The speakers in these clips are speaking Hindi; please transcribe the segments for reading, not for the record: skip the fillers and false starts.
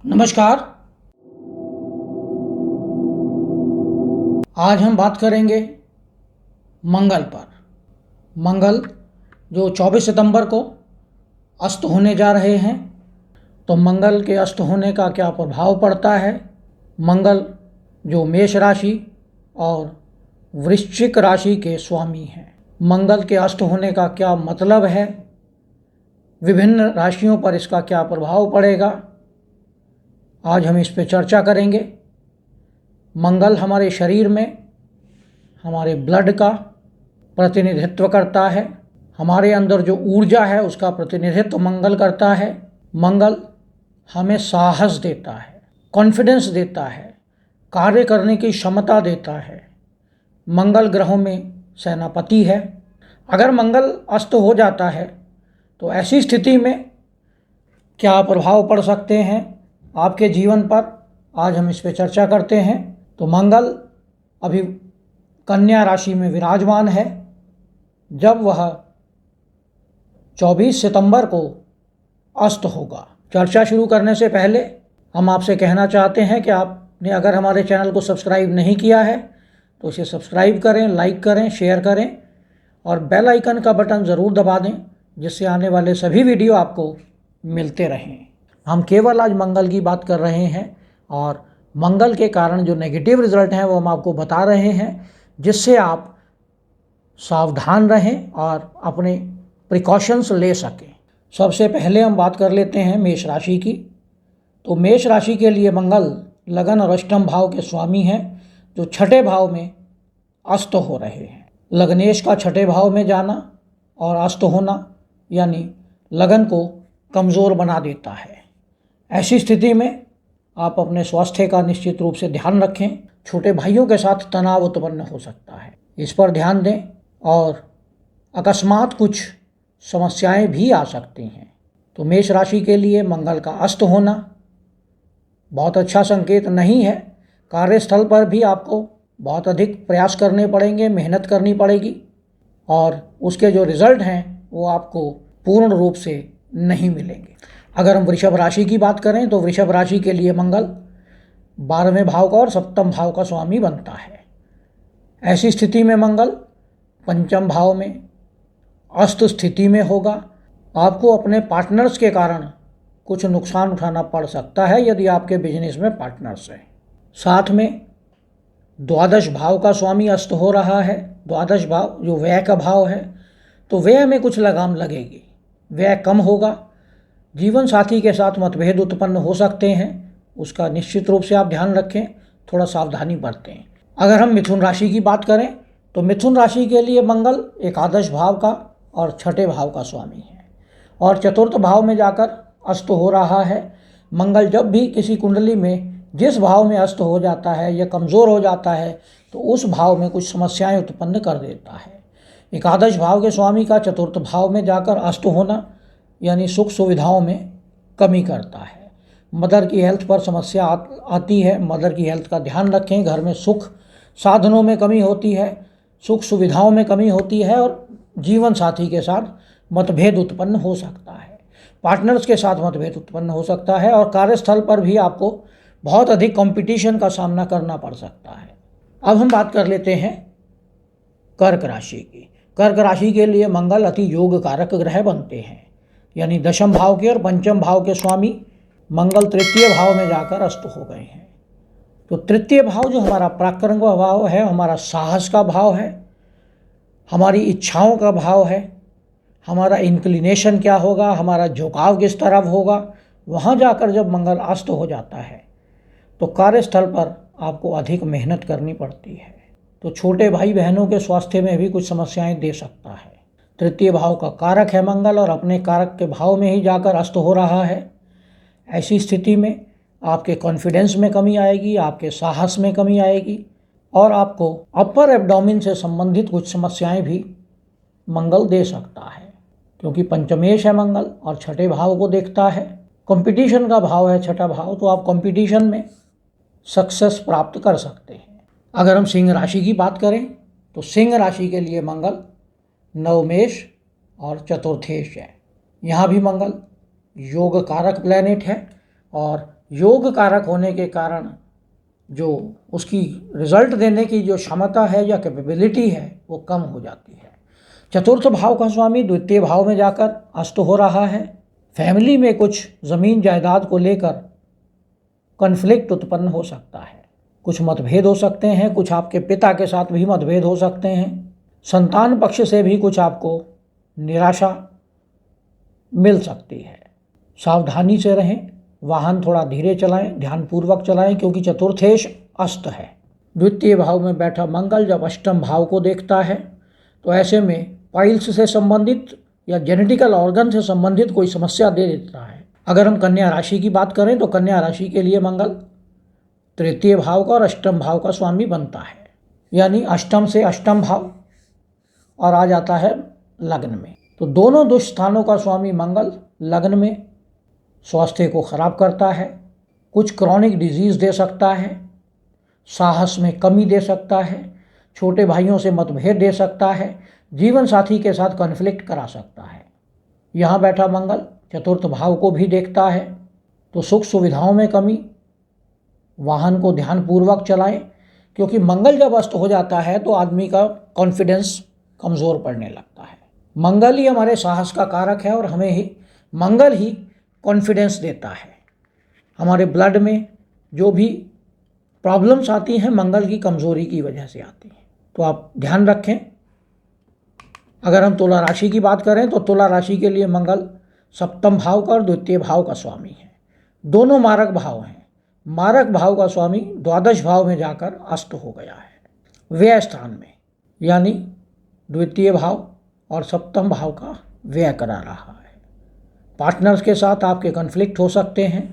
नमस्कार। आज हम बात करेंगे मंगल पर। मंगल जो 24 सितंबर को अस्त होने जा रहे हैं, तो मंगल के अस्त होने का क्या प्रभाव पड़ता है। मंगल जो मेष राशि और वृश्चिक राशि के स्वामी हैं, मंगल के अस्त होने का क्या मतलब है, विभिन्न राशियों पर इसका क्या प्रभाव पड़ेगा, आज हम इस पे चर्चा करेंगे। मंगल हमारे शरीर में हमारे ब्लड का प्रतिनिधित्व करता है। हमारे अंदर जो ऊर्जा है उसका प्रतिनिधित्व मंगल करता है। मंगल हमें साहस देता है, कॉन्फिडेंस देता है, कार्य करने की क्षमता देता है। मंगल ग्रहों में सेनापति है। अगर मंगल अस्त हो जाता है तो ऐसी स्थिति में क्या प्रभाव पड़ सकते हैं आपके जीवन पर, आज हम इस पर चर्चा करते हैं। तो मंगल अभी कन्या राशि में विराजमान है। जब वह 24 सितंबर को अस्त होगा। चर्चा शुरू करने से पहले हम आपसे कहना चाहते हैं कि आपने अगर हमारे चैनल को सब्सक्राइब नहीं किया है तो इसे सब्सक्राइब करें, लाइक करें, शेयर करें और बेल आइकन का बटन ज़रूर दबा दें, जिससे आने वाले सभी वीडियो आपको मिलते रहें। हम केवल आज मंगल की बात कर रहे हैं और मंगल के कारण जो नेगेटिव रिजल्ट हैं वो हम आपको बता रहे हैं, जिससे आप सावधान रहें और अपने प्रिकॉशंस ले सकें। सबसे पहले हम बात कर लेते हैं मेष राशि की। तो मेष राशि के लिए मंगल लगन और अष्टम भाव के स्वामी हैं, जो छठे भाव में अस्त हो रहे हैं। लग्नेश का छठे भाव में जाना और अस्त होना यानी लगन को कमज़ोर बना देता है। ऐसी स्थिति में आप अपने स्वास्थ्य का निश्चित रूप से ध्यान रखें। छोटे भाइयों के साथ तनाव उत्पन्न हो सकता है, इस पर ध्यान दें और अकस्मात कुछ समस्याएं भी आ सकती हैं। तो मेष राशि के लिए मंगल का अस्त होना बहुत अच्छा संकेत नहीं है। कार्यस्थल पर भी आपको बहुत अधिक प्रयास करने पड़ेंगे, मेहनत करनी पड़ेगी और उसके जो रिज़ल्ट हैं वो आपको पूर्ण रूप से नहीं मिलेंगे। अगर हम वृषभ राशि की बात करें तो वृषभ राशि के लिए मंगल 12वें भाव का और सप्तम भाव का स्वामी बनता है। ऐसी स्थिति में मंगल पंचम भाव में अस्त स्थिति में होगा। आपको अपने पार्टनर्स के कारण कुछ नुकसान उठाना पड़ सकता है यदि आपके बिजनेस में पार्टनर्स हैं। साथ में द्वादश भाव का स्वामी अस्त हो रहा है। द्वादश भाव जो व्यय का भाव है, तो व्यय में कुछ लगाम लगेगी, व्यय कम होगा। जीवन साथी के साथ मतभेद उत्पन्न हो सकते हैं, उसका निश्चित रूप से आप ध्यान रखें, थोड़ा सावधानी बरतें। अगर हम मिथुन राशि की बात करें तो मिथुन राशि के लिए मंगल एकादश भाव का और छठे भाव का स्वामी है और चतुर्थ भाव में जाकर अस्त हो रहा है। मंगल जब भी किसी कुंडली में जिस भाव में अस्त हो जाता है या कमज़ोर हो जाता है तो उस भाव में कुछ समस्याएं उत्पन्न कर देता है। एकादश भाव के स्वामी का चतुर्थ भाव में जाकर अस्त होना यानी सुख सुविधाओं में कमी करता है। मदर की हेल्थ पर समस्या आती है, मदर की हेल्थ का ध्यान रखें। घर में सुख साधनों में कमी होती है, सुख सुविधाओं में कमी होती है और जीवन साथी के साथ मतभेद उत्पन्न हो सकता है, पार्टनर्स के साथ मतभेद उत्पन्न हो सकता है और कार्यस्थल पर भी आपको बहुत अधिक कंपटीशन का सामना करना पड़ सकता है। अब हम बात कर लेते हैं कर्क राशि की। कर्क राशि के लिए मंगल अति योग कारक ग्रह बनते हैं, यानी दशम भाव के और पंचम भाव के स्वामी मंगल तृतीय भाव में जाकर अस्त हो गए हैं। तो तृतीय भाव जो हमारा पराक्रम का भाव है, हमारा साहस का भाव है, हमारी इच्छाओं का भाव है, हमारा इंक्लिनेशन क्या होगा, हमारा झुकाव किस तरफ होगा, वहाँ जाकर जब मंगल अस्त हो जाता है तो कार्यस्थल पर आपको अधिक मेहनत करनी पड़ती है। तो छोटे भाई बहनों के स्वास्थ्य में भी कुछ समस्याएं दे सकता है। तृतीय भाव का कारक है मंगल और अपने कारक के भाव में ही जाकर अस्त हो रहा है। ऐसी स्थिति में आपके कॉन्फिडेंस में कमी आएगी, आपके साहस में कमी आएगी और आपको अपर एब्डोमेन से संबंधित कुछ समस्याएं भी मंगल दे सकता है, क्योंकि पंचमेश है मंगल और छठे भाव को देखता है। कंपटीशन का भाव है छठा भाव, तो आप कंपटीशन में सक्सेस प्राप्त कर सकते हैं। अगर हम सिंह राशि की बात करें तो सिंह राशि के लिए मंगल नवमेश और चतुर्थेश है। यहाँ भी मंगल योग कारक प्लैनेट है और योग कारक होने के कारण जो उसकी रिजल्ट देने की जो क्षमता है या कैपेबिलिटी है वो कम हो जाती है। चतुर्थ भाव का स्वामी द्वितीय भाव में जाकर अस्त हो रहा है। फैमिली में कुछ ज़मीन जायदाद को लेकर कॉन्फ्लिक्ट उत्पन्न हो सकता है, कुछ मतभेद हो सकते हैं, कुछ आपके पिता के साथ भी मतभेद हो सकते हैं। संतान पक्ष से भी कुछ आपको निराशा मिल सकती है। सावधानी से रहें, वाहन थोड़ा धीरे चलाएं, ध्यानपूर्वक चलाएं, क्योंकि चतुर्थेश अस्त है। द्वितीय भाव में बैठा मंगल जब अष्टम भाव को देखता है तो ऐसे में पाइल्स से संबंधित या जेनेटिकल ऑर्गन से संबंधित कोई समस्या दे देता है। अगर हम कन्या राशि की बात करें तो कन्या राशि के लिए मंगल तृतीय भाव का और अष्टम भाव का स्वामी बनता है, यानी अष्टम से अष्टम भाव और आ जाता है लग्न में। तो दोनों दुष्ट स्थानों का स्वामी मंगल लग्न में स्वास्थ्य को खराब करता है, कुछ क्रॉनिक डिजीज़ दे सकता है, साहस में कमी दे सकता है, छोटे भाइयों से मतभेद दे सकता है, जीवन साथी के साथ कॉन्फ्लिक्ट करा सकता है। यहाँ बैठा मंगल चतुर्थ भाव को भी देखता है तो सुख सुविधाओं में कमी, वाहन को ध्यानपूर्वक चलाएं, क्योंकि मंगल जब अस्त हो जाता है तो आदमी का कॉन्फिडेंस कमज़ोर पड़ने लगता है। मंगल ही हमारे साहस का कारक है और हमें ही मंगल ही कॉन्फिडेंस देता है। हमारे ब्लड में जो भी प्रॉब्लम्स आती हैं मंगल की कमज़ोरी की वजह से आती हैं, तो आप ध्यान रखें। अगर हम तुला राशि की बात करें तो तुला राशि के लिए मंगल सप्तम भाव का और द्वितीय भाव का स्वामी है। दोनों मारक भाव हैं। मारक भाव का स्वामी द्वादश भाव में जाकर अस्त हो गया है व्यय स्थान में, यानी द्वितीय भाव और सप्तम भाव का व्यय करा रहा है। पार्टनर्स के साथ आपके कॉन्फ्लिक्ट हो सकते हैं।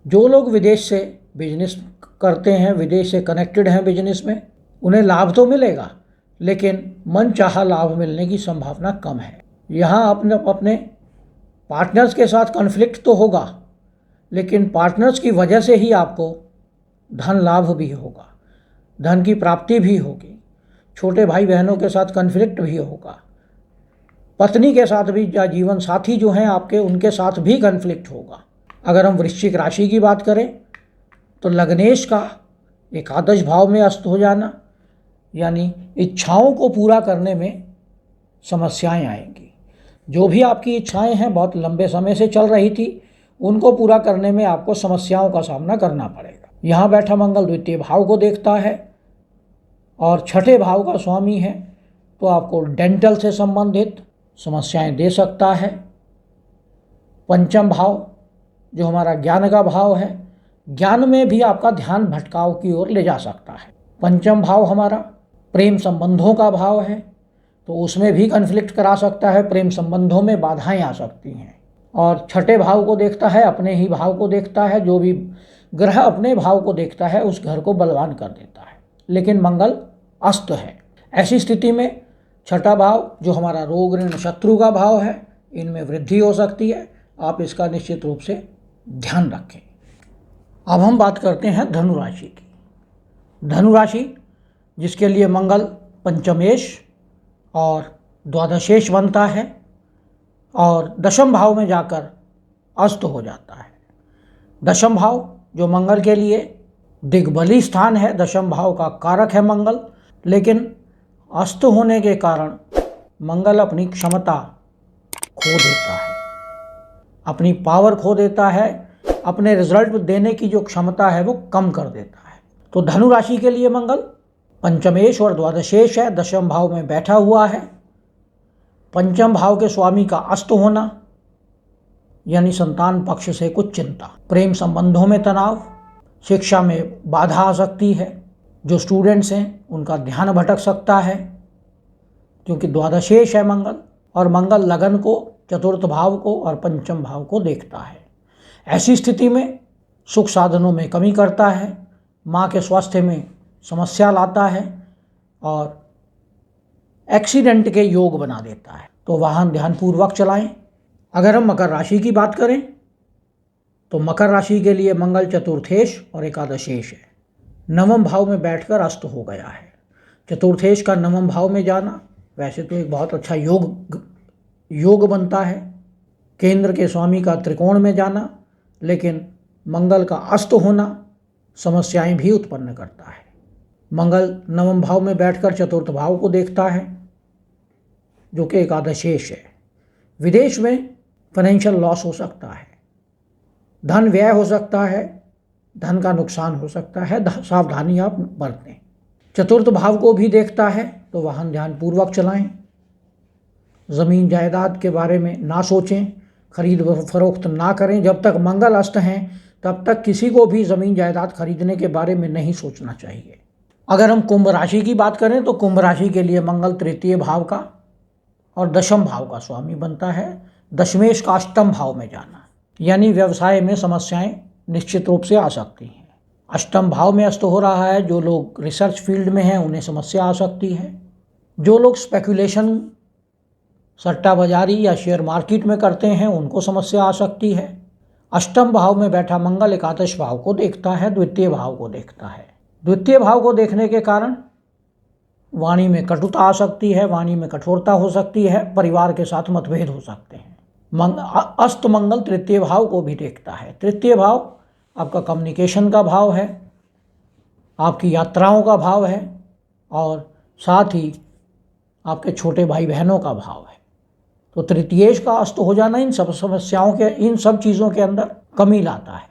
जो लोग विदेश से बिजनेस करते हैं, विदेश से कनेक्टेड हैं बिजनेस में, उन्हें लाभ तो मिलेगा लेकिन मनचाहा लाभ मिलने की संभावना कम है। यहाँ अपने पार्टनर्स के साथ कॉन्फ्लिक्ट तो होगा लेकिन पार्टनर्स की वजह से ही आपको धन लाभ भी होगा, धन की प्राप्ति भी होगी। छोटे भाई बहनों के साथ कॉन्फ्लिक्ट भी होगा, पत्नी के साथ भी या जीवन साथी जो हैं आपके उनके साथ भी कॉन्फ्लिक्ट होगा। अगर हम वृश्चिक राशि की बात करें तो लग्नेश का एकादश भाव में अस्त हो जाना, यानी इच्छाओं को पूरा करने में समस्याएं आएंगी। जो भी आपकी इच्छाएं हैं बहुत लंबे समय से चल रही थी, उनको पूरा करने में आपको समस्याओं का सामना करना पड़ेगा। यहाँ बैठा मंगल द्वितीय भाव को देखता है और छठे भाव का स्वामी है, तो आपको डेंटल से संबंधित समस्याएं दे सकता है। पंचम भाव जो हमारा ज्ञान का भाव है, ज्ञान में भी आपका ध्यान भटकाव की ओर ले जा सकता है। पंचम भाव हमारा प्रेम संबंधों का भाव है, तो उसमें भी कॉन्फ्लिक्ट करा सकता है, प्रेम संबंधों में बाधाएं आ सकती हैं। और छठे भाव को देखता है, अपने ही भाव को देखता है। जो भी ग्रह अपने भाव को देखता है उस घर को बलवान कर देता है, लेकिन मंगल अस्त है। ऐसी स्थिति में छठा भाव जो हमारा रोग ऋण शत्रु का भाव है, इनमें वृद्धि हो सकती है। आप इसका निश्चित रूप से ध्यान रखें। अब हम बात करते हैं धनु राशि की। धनु राशि जिसके लिए मंगल पंचमेश और द्वादशेश बनता है और दशम भाव में जाकर अस्त हो जाता है। दशम भाव जो मंगल के लिए दिग्बली स्थान है, दशम भाव का कारक है मंगल, लेकिन अस्त होने के कारण मंगल अपनी क्षमता खो देता है, अपनी पावर खो देता है, अपने रिजल्ट देने की जो क्षमता है वो कम कर देता है। तो धनु राशि के लिए मंगल पंचमेश और द्वादशेश है, दशम भाव में बैठा हुआ है। पंचम भाव के स्वामी का अस्त होना यानी संतान पक्ष से कुछ चिंता, प्रेम संबंधों में तनाव, शिक्षा में बाधा आ सकती है। जो स्टूडेंट्स हैं उनका ध्यान भटक सकता है क्योंकि द्वादशेश है मंगल, और मंगल लगन को, चतुर्थ भाव को और पंचम भाव को देखता है। ऐसी स्थिति में सुख साधनों में कमी करता है, माँ के स्वास्थ्य में समस्या लाता है और एक्सीडेंट के योग बना देता है। तो वाहन ध्यानपूर्वक चलाएं। अगर हम मकर राशि की बात करें तो मकर राशि के लिए मंगल चतुर्थेश और एकादशेश है, नवम भाव में बैठकर अस्त हो गया है। चतुर्थेश का नवम भाव में जाना वैसे तो एक बहुत अच्छा योग बनता है। केंद्र के स्वामी का त्रिकोण में जाना, लेकिन मंगल का अस्त होना समस्याएं भी उत्पन्न करता है। मंगल नवम भाव में बैठकर चतुर्थ भाव को देखता है जो कि एकादशेष है। विदेश में फाइनेंशियल लॉस हो सकता है, धन व्यय हो सकता है, धन का नुकसान हो सकता है, सावधानी आप बरतें। चतुर्थ भाव को भी देखता है तो वाहन ध्यानपूर्वक चलाएं, ज़मीन जायदाद के बारे में ना सोचें, खरीद फरोख्त ना करें। जब तक मंगल अस्त हैं तब तक किसी को भी ज़मीन जायदाद खरीदने के बारे में नहीं सोचना चाहिए। अगर हम कुंभ राशि की बात करें तो कुंभ राशि के लिए मंगल तृतीय भाव का और दशम भाव का स्वामी बनता है। दशमेश का अष्टम भाव में जाना यानी व्यवसाय में समस्याएं निश्चित रूप से आ सकती हैं। अष्टम भाव में अस्त हो रहा है, जो लोग रिसर्च फील्ड में हैं उन्हें समस्या आ सकती है। जो लोग स्पेकुलेशन, सट्टा बाजारी या शेयर मार्केट में करते हैं उनको समस्या आ सकती है। अष्टम भाव में बैठा मंगल एकादश भाव को देखता है, द्वितीय भाव को देखता है। द्वितीय भाव को देखने के कारण वाणी में कटुता आ सकती है, वाणी में कठोरता हो सकती है, परिवार के साथ मतभेद हो सकते हैं। अस्त मंगल तृतीय भाव को भी देखता है। तृतीय भाव आपका कम्युनिकेशन का भाव है, आपकी यात्राओं का भाव है और साथ ही आपके छोटे भाई बहनों का भाव है। तो तृतीयेश का अस्त हो जाना इन सब समस्याओं के, इन सब चीज़ों के अंदर कमी लाता है।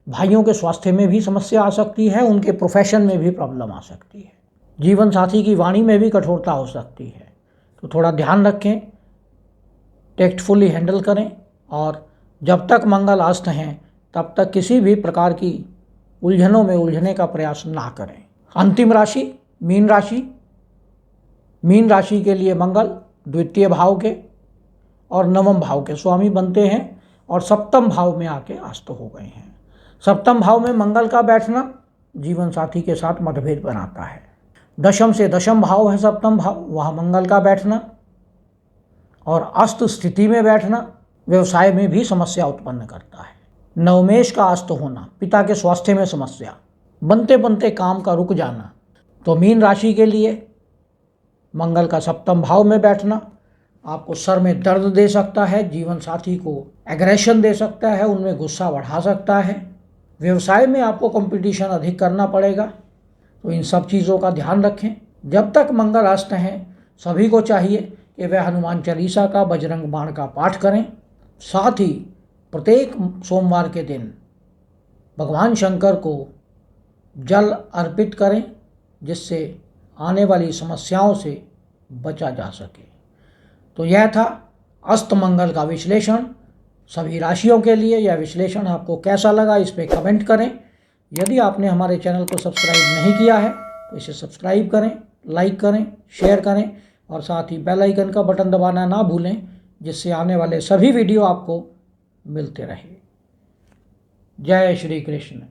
भाइयों के स्वास्थ्य में भी समस्या आ सकती है, उनके प्रोफेशन में भी प्रॉब्लम आ सकती है, जीवन साथी की वाणी में भी कठोरता हो सकती है। तो थोड़ा ध्यान रखें, टेक्टफुली हैंडल करें और जब तक मंगल अस्त हैं तब तक किसी भी प्रकार की उलझनों में उलझने का प्रयास ना करें। अंतिम राशि मीन राशि। मीन राशि के लिए मंगल द्वितीय भाव के और नवम भाव के स्वामी बनते हैं और सप्तम भाव में आके अस्त हो गए हैं। सप्तम भाव में मंगल का बैठना जीवन साथी के साथ मतभेद बनाता है। दशम से दशम भाव है सप्तम भाव, वहाँ मंगल का बैठना और अस्त स्थिति में बैठना व्यवसाय में भी समस्या उत्पन्न करता है। नवमेश का अस्त होना, पिता के स्वास्थ्य में समस्या, बनते बनते काम का रुक जाना। तो मीन राशि के लिए मंगल का सप्तम भाव में बैठना आपको सर में दर्द दे सकता है, जीवन साथी को एग्रेशन दे सकता है, उनमें गुस्सा बढ़ा सकता है, व्यवसाय में आपको कंपटीशन अधिक करना पड़ेगा। तो इन सब चीज़ों का ध्यान रखें। जब तक मंगल अस्त हैं सभी को चाहिए कि वह हनुमान चालीसा का, बजरंग बाण का पाठ करें। साथ ही प्रत्येक सोमवार के दिन भगवान शंकर को जल अर्पित करें, जिससे आने वाली समस्याओं से बचा जा सके। तो यह था अस्त मंगल का विश्लेषण सभी राशियों के लिए। यह विश्लेषण आपको कैसा लगा इस पर कमेंट करें। यदि आपने हमारे चैनल को सब्सक्राइब नहीं किया है तो इसे सब्सक्राइब करें, लाइक करें, शेयर करें और साथ ही बेल आइकन का बटन दबाना ना भूलें, जिससे आने वाले सभी वीडियो आपको मिलते रहे। जय श्री कृष्ण।